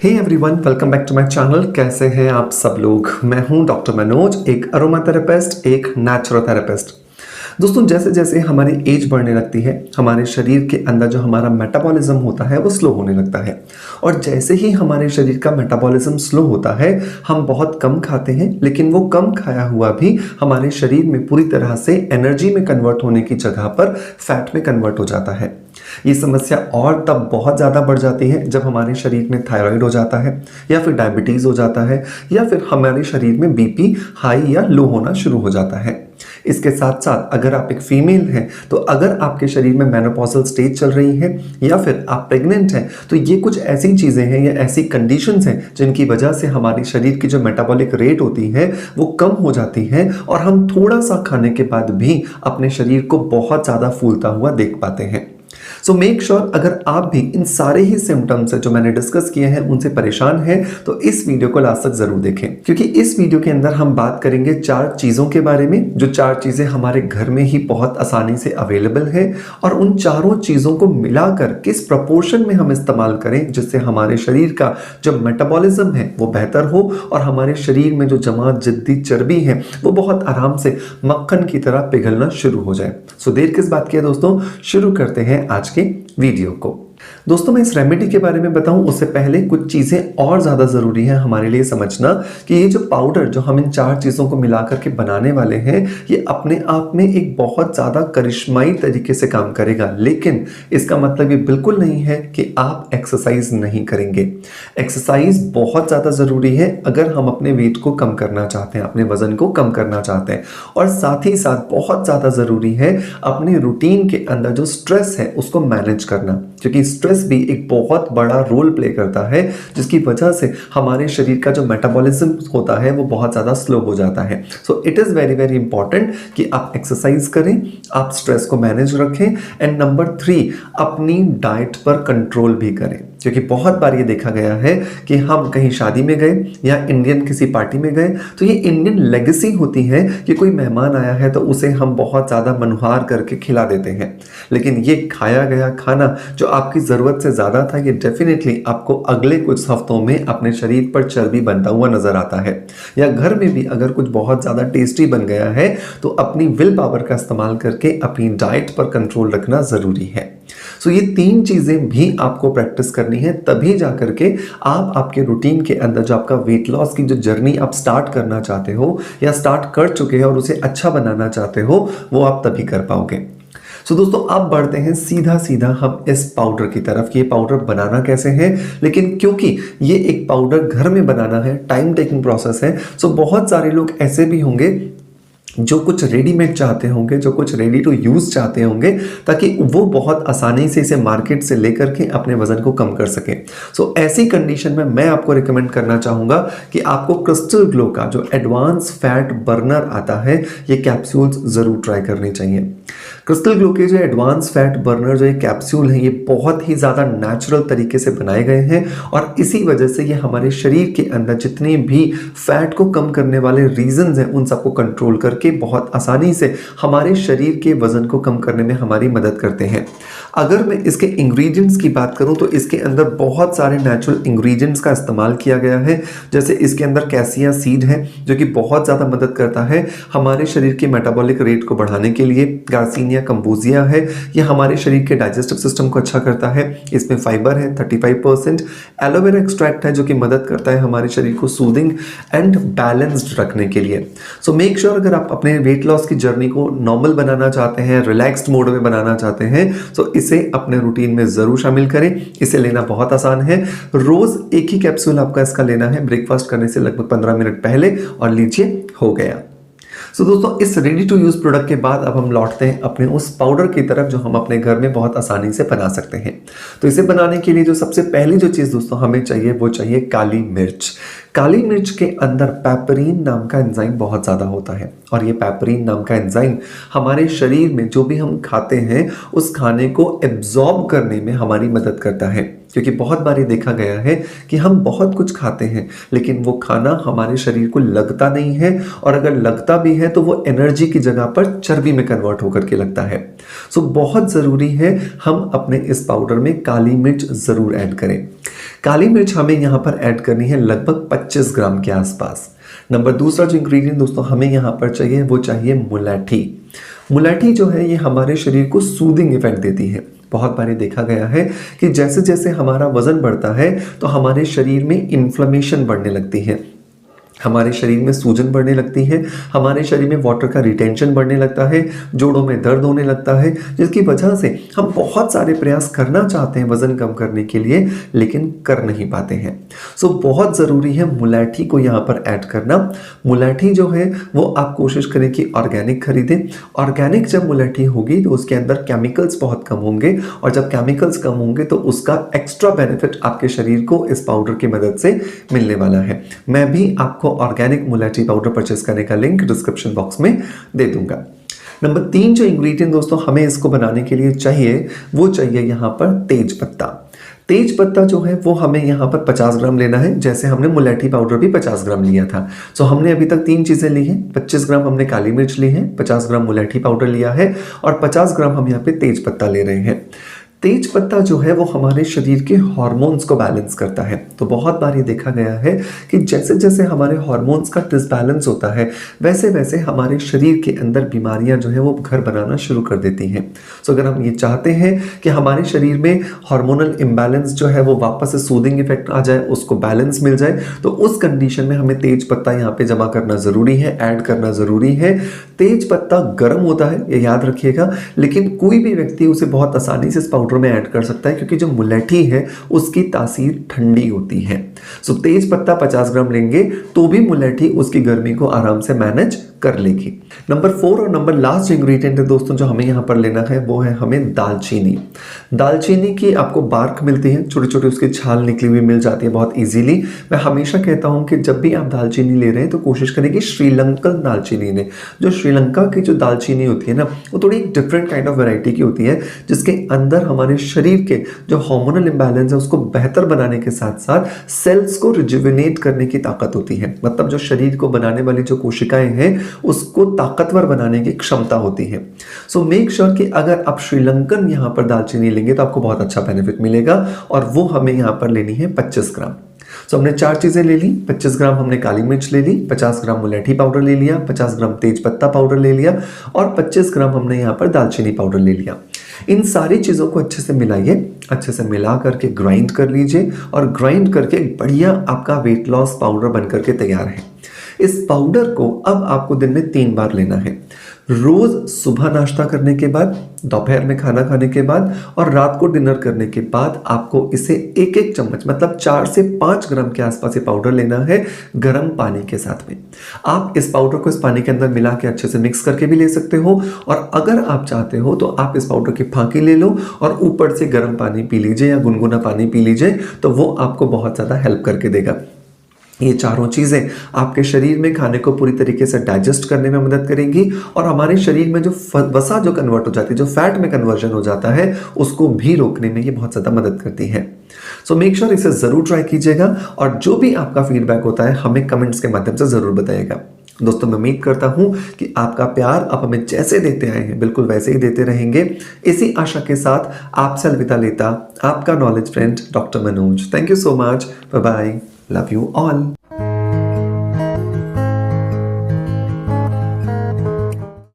Hey everyone, welcome back to my channel. कैसे हैं आप सब लोग? मैं हूं डॉक्टर मनोज, एक अरोमा थेरेपिस्ट, एक नेचुरोथेरेपिस्ट। दोस्तों, जैसे जैसे हमारी एज बढ़ने लगती है, हमारे शरीर के अंदर जो हमारा मेटाबॉलिज्म होता है वो स्लो होने लगता है। और जैसे ही हमारे शरीर का मेटाबॉलिज्म स्लो होता है, हम बहुत कम खाते हैं, लेकिन वो कम खाया हुआ भी हमारे शरीर में पूरी तरह से एनर्जी में कन्वर्ट होने की जगह पर फैट में कन्वर्ट हो जाता है। ये समस्या और तब बहुत ज़्यादा बढ़ जाती है जब हमारे शरीर में थायराइड हो जाता है, या फिर डायबिटीज़ हो जाता है, या फिर हमारे शरीर में बीपी हाई या लो होना शुरू हो जाता है। इसके साथ साथ अगर आप एक फीमेल हैं, तो अगर आपके शरीर में मेनोपॉजल स्टेज चल रही है, या फिर आप प्रेग्नेंट हैं, तो ये कुछ ऐसी चीज़ें हैं या ऐसी कंडीशंस हैं जिनकी वजह से हमारे शरीर की जो मेटाबॉलिक रेट होती है वो कम हो जाती है, और हम थोड़ा सा खाने के बाद भी अपने शरीर को बहुत ज़्यादा फूलता हुआ देख पाते हैं। सो मेक श्योर अगर आप भी इन सारे ही सिम्टम्स से जो मैंने डिस्कस किए हैं उनसे परेशान हैं, तो इस वीडियो को लास्ट तक जरूर देखें, क्योंकि इस वीडियो के अंदर हम बात करेंगे 4 चीज़ों के बारे में, जो 4 चीज़ें हमारे घर में ही बहुत आसानी से अवेलेबल है, और उन चारों चीज़ों को मिलाकर किस प्रपोर्शन में हम इस्तेमाल करें जिससे हमारे शरीर का जो मेटाबॉलिज्म है वो बेहतर हो, और हमारे शरीर में जो जमा जिद्दी चर्बी है वो बहुत आराम से मक्खन की तरह पिघलना शुरू हो जाए। सो देर किस बात की है दोस्तों, शुरू करते हैं आज के वीडियो को। दोस्तों, मैं इस रेमेडी के बारे में बताऊं उससे पहले कुछ चीज़ें और ज़्यादा ज़रूरी है हमारे लिए समझना, कि ये जो पाउडर जो हम इन 4 चीज़ों को मिलाकर के बनाने वाले हैं, ये अपने आप में एक बहुत ज़्यादा करिश्माई तरीके से काम करेगा। लेकिन इसका मतलब ये बिल्कुल नहीं है कि आप एक्सरसाइज नहीं करेंगे। एक्सरसाइज बहुत ज़्यादा ज़रूरी है अगर हम अपने वेट को कम करना चाहते हैं, अपने वजन को कम करना चाहते हैं। और साथ ही साथ बहुत ज़्यादा ज़रूरी है अपने रूटीन के अंदर जो स्ट्रेस है उसको मैनेज करना, क्योंकि स्ट्रेस भी एक बहुत बड़ा रोल प्ले करता है, जिसकी वजह से हमारे शरीर का जो मेटाबॉलिज्म होता है वो बहुत ज़्यादा स्लो हो जाता है। So it is very very important कि आप एक्सरसाइज करें, आप स्ट्रेस को मैनेज रखें, एंड नंबर 3 अपनी डाइट पर कंट्रोल भी करें। क्योंकि बहुत बार ये देखा गया है कि हम कहीं शादी में गए या इंडियन किसी पार्टी में गए, तो ये इंडियन लेगेसी होती है कि कोई मेहमान आया है तो उसे हम बहुत ज़्यादा मनुहार करके खिला देते हैं, लेकिन ये खाया गया खाना जो आपकी ज़रूरत से ज़्यादा था, ये डेफिनेटली आपको अगले कुछ हफ्तों में अपने शरीर पर चर्बी बनता हुआ नजर आता है। या घर में भी अगर कुछ बहुत ज़्यादा टेस्टी बन गया है, तो अपनी विल पावर का इस्तेमाल करके अपनी डाइट पर कंट्रोल रखना ज़रूरी है। सो ये 3 चीज़ें भी आपको प्रैक्टिस करनी है, तभी जाकर के आप आपके रूटीन के अंदर जो आपका वेट लॉस की जो जर्नी आप स्टार्ट करना चाहते हो या स्टार्ट कर चुके हैं और उसे अच्छा बनाना चाहते हो, वो आप तभी कर पाओगे। सो दोस्तों, अब बढ़ते हैं सीधा सीधा हम इस पाउडर की तरफ कि ये पाउडर बनाना कैसे है। लेकिन क्योंकि ये एक पाउडर घर में बनाना है, टाइम टेकिंग प्रोसेस है, सो बहुत सारे लोग ऐसे भी होंगे जो कुछ रेडीमेड चाहते होंगे, जो कुछ रेडी टू यूज़ चाहते होंगे, ताकि वो बहुत आसानी से इसे मार्केट से लेकर के अपने वजन को कम कर सकें। सो ऐसी कंडीशन में मैं आपको रिकमेंड करना चाहूँगा कि आपको क्रिस्टल ग्लो का जो एडवांस फैट बर्नर आता है, ये कैप्सूल्स ज़रूर ट्राई करनी चाहिए। क्रिस्टल ग्लो के जो एडवांस फैट बर्नर जो ये कैप्सूल हैं, ये बहुत ही ज़्यादा नेचुरल तरीके से बनाए गए हैं, और इसी वजह से ये हमारे शरीर के अंदर जितने भी फैट को कम करने वाले रीजंस हैं उन सबको कंट्रोल करके बहुत आसानी से हमारे शरीर के वजन को कम करने में हमारी मदद करते हैं। अगर मैं इसके इंग्रेडिएंट्स की बात करूं, तो इसके अंदर बहुत सारे नेचुरल इंग्रेडिएंट्स का इस्तेमाल किया गया है। जैसे इसके अंदर कैसिया सीड है, जो कि बहुत ज़्यादा मदद करता है हमारे शरीर के मेटाबॉलिक रेट को बढ़ाने के लिए। गार्सिनिया कंबोजिया है, ये हमारे शरीर के डाइजेस्टिव सिस्टम को अच्छा करता है। इसमें फाइबर है 35%। एलोवेरा एक्सट्रैक्ट है, जो कि मदद करता है हमारे शरीर को सूदिंग एंड बैलेंस्ड रखने के लिए। सो मेक श्योर अगर आप अपने वेट लॉस की जर्नी को नॉर्मल बनाना चाहते हैं, रिलैक्स्ड मोड में बनाना चाहते हैं, तो इसे अपने रूटीन में जरूर शामिल करें। इसे लेना बहुत आसान है। रोज एक ही कैप्सूल आपका इसका लेना है, ब्रेकफास्ट करने से लगभग 15 मिनट पहले, और लीजिए हो गया। सो दोस्तों, इस रेडी टू यूज प्रोडक्ट के बाद अब हम लौटते हैं अपने उस पाउडर की तरफ जो हम अपने घर में बहुत आसानी से बना सकते हैं। तो इसे बनाने के लिए जो सबसे पहली जो चीज़ दोस्तों हमें चाहिए, वो चाहिए काली मिर्च। काली मिर्च के अंदर पैपरीन नाम का एंजाइम बहुत ज़्यादा होता है, और ये पैपरीन नाम का एंजाइम हमारे शरीर में जो भी हम खाते हैं उस खाने को एब्जॉर्ब करने में हमारी मदद करता है। क्योंकि बहुत बार ये देखा गया है कि हम बहुत कुछ खाते हैं लेकिन वो खाना हमारे शरीर को लगता नहीं है, और अगर लगता भी है तो वो एनर्जी की जगह पर चर्बी में कन्वर्ट होकर के लगता है। सो बहुत ज़रूरी है हम अपने इस पाउडर में काली मिर्च ज़रूर ऐड करें। काली मिर्च हमें यहाँ पर ऐड करनी है लगभग 25 ग्राम के आसपास। नंबर दूसरा जो इंग्रेडिएंट दोस्तों हमें यहाँ पर चाहिए वो चाहिए मुलैठी। मुलैठी जो है ये हमारे शरीर को सूदिंग इफेक्ट देती है। बहुत बार देखा गया है कि जैसे जैसे हमारा वजन बढ़ता है तो हमारे शरीर में इन्फ्लेमेशन बढ़ने लगती है, हमारे शरीर में सूजन बढ़ने लगती है, हमारे शरीर में वाटर का रिटेंशन बढ़ने लगता है, जोड़ों में दर्द होने लगता है, जिसकी वजह से हम बहुत सारे प्रयास करना चाहते हैं वजन कम करने के लिए लेकिन कर नहीं पाते हैं। सो बहुत ज़रूरी है मुलैठी को यहाँ पर ऐड करना। मुलैठी जो है वो आप कोशिश करें कि ऑर्गेनिक खरीदें। ऑर्गेनिक जब मुलैठी होगी तो उसके अंदर केमिकल्स बहुत कम होंगे, और जब केमिकल्स कम होंगे तो उसका एक्स्ट्रा बेनिफिट आपके शरीर को इस पाउडर की मदद से मिलने वाला है। मैं भी आपको ऑर्गेनिक मुलैठी पाउडर परचेस करने का लिंक डिस्क्रिप्शन बॉक्स में दे दूंगा। नंबर 3 जो इंग्रेडिएंट दोस्तों हमें इसको बनाने के लिए चाहिए वो चाहिए यहाँ पर तेज पत्ता। तेज पत्ता जो है वो हमें यहाँ पर 50 ग्राम लेना है, जैसे हमने मुलैठी पाउडर भी 50 ग्राम लिया था। सो हमने अभी तक 3 चीज़ें ली हैं। 25 ग्राम हमने काली मिर्च ली है, 50 ग्राम मुलैठी पाउडर लिया है और 50 ग्राम हम यहाँ पे तेज पत्ता ले रहे हैं। तेज पत्ता जो है वो हमारे शरीर के हार्मोन्स को बैलेंस करता है। तो बहुत बार ये देखा गया है कि जैसे जैसे हमारे हार्मोन्स का डिसबैलेंस होता है वैसे वैसे हमारे शरीर के अंदर बीमारियां जो है वो घर बनाना शुरू कर देती हैं। सो अगर हम ये चाहते हैं कि हमारे शरीर में हार्मोनल इम्बैलेंस जो है वो वापस से सूदिंग इफेक्ट आ जाए, उसको बैलेंस मिल जाए, तो उस कंडीशन में हमें तेज पत्ता यहाँ पे जमा करना ज़रूरी है, ऐड करना ज़रूरी है। तेज पत्ता गर्म होता है, ये याद रखिएगा, लेकिन कोई भी व्यक्ति उसे बहुत आसानी से इस पाउडर में ऐड कर सकता है क्योंकि जो मुलैठी है उसकी तासीर ठंडी होती है। सो तेज पत्ता 50 ग्राम लेंगे तो भी मुलैठी उसकी गर्मी को आराम से मैनेज कर लेगी। नंबर 4 और नंबर लास्ट इंग्रेडिएंट है दोस्तों जो हमें यहाँ पर लेना है वो है हमें दालचीनी। दालचीनी की आपको बार्क मिलती है, छोटी छोटी उसकी छाल निकली हुई मिल जाती है बहुत इजीली। मैं हमेशा कहता हूँ कि जब भी आप दालचीनी ले रहे हैं तो कोशिश करें कि श्रीलंकन दालचीनी लें। जो श्रीलंका की जो दालचीनी होती है ना वो थोड़ी डिफरेंट काइंड ऑफ वैरायटी की होती है, जिसके अंदर हमारे शरीर के जो हार्मोनल इम्बैलेंस है उसको बेहतर बनाने के साथ साथ सेल्स को रिजुविनेट करने की ताकत होती है। मतलब जो शरीर को बनाने वाली जो कोशिकाएं हैं उसको ताकतवर बनाने की क्षमता होती है। सो मेक श्योर कि अगर आप श्रीलंकन यहाँ पर दालचीनी लेंगे तो आपको बहुत अच्छा बेनिफिट मिलेगा, और वो हमें यहाँ पर लेनी है 25 ग्राम। सो हमने 4 चीज़ें ले ली। 25 ग्राम हमने काली मिर्च ले ली, 50 ग्राम मुलैठी पाउडर ले लिया, 50 ग्राम तेज पत्ता पाउडर ले लिया और 25 ग्राम हमने यहाँ पर दालचीनी पाउडर ले लिया। इन सारी चीज़ों को अच्छे से मिलाइए, अच्छे से मिला करके ग्राइंड कर लीजिए, और ग्राइंड करके बढ़िया आपका वेट लॉस पाउडर बन करके तैयार है। इस पाउडर को अब आपको दिन में 3 बार लेना है। रोज सुबह नाश्ता करने के बाद, दोपहर में खाना खाने के बाद और रात को डिनर करने के बाद आपको इसे एक एक चम्मच मतलब 4 से 5 ग्राम के आसपास ये पाउडर लेना है गर्म पानी के साथ में। आप इस पाउडर को इस पानी के अंदर मिला के अच्छे से मिक्स करके भी ले सकते हो, और अगर आप चाहते हो तो आप इस पाउडर की फांकी ले लो और ऊपर से गर्म पानी पी लीजिए या गुनगुना पानी पी लीजिए, तो वो आपको बहुत ज़्यादा हेल्प करके देगा। ये चारों चीज़ें आपके शरीर में खाने को पूरी तरीके से डाइजेस्ट करने में मदद करेंगी, और हमारे शरीर में जो वसा जो कन्वर्ट हो जाती है, जो फैट में कन्वर्जन हो जाता है, उसको भी रोकने में ये बहुत ज़्यादा मदद करती है। सो मेक श्योर इसे ज़रूर ट्राई कीजिएगा, और जो भी आपका फीडबैक होता है हमें कमेंट्स के माध्यम से ज़रूर बताइएगा। दोस्तों मैं उम्मीद करता हूं कि आपका प्यार आप हमें जैसे देते आए हैं बिल्कुल वैसे ही देते रहेंगे। इसी आशा के साथ आपसे अलविदा लेता आपका knowledge friend doctor Manoj. Thank you so much, bye bye, love you all.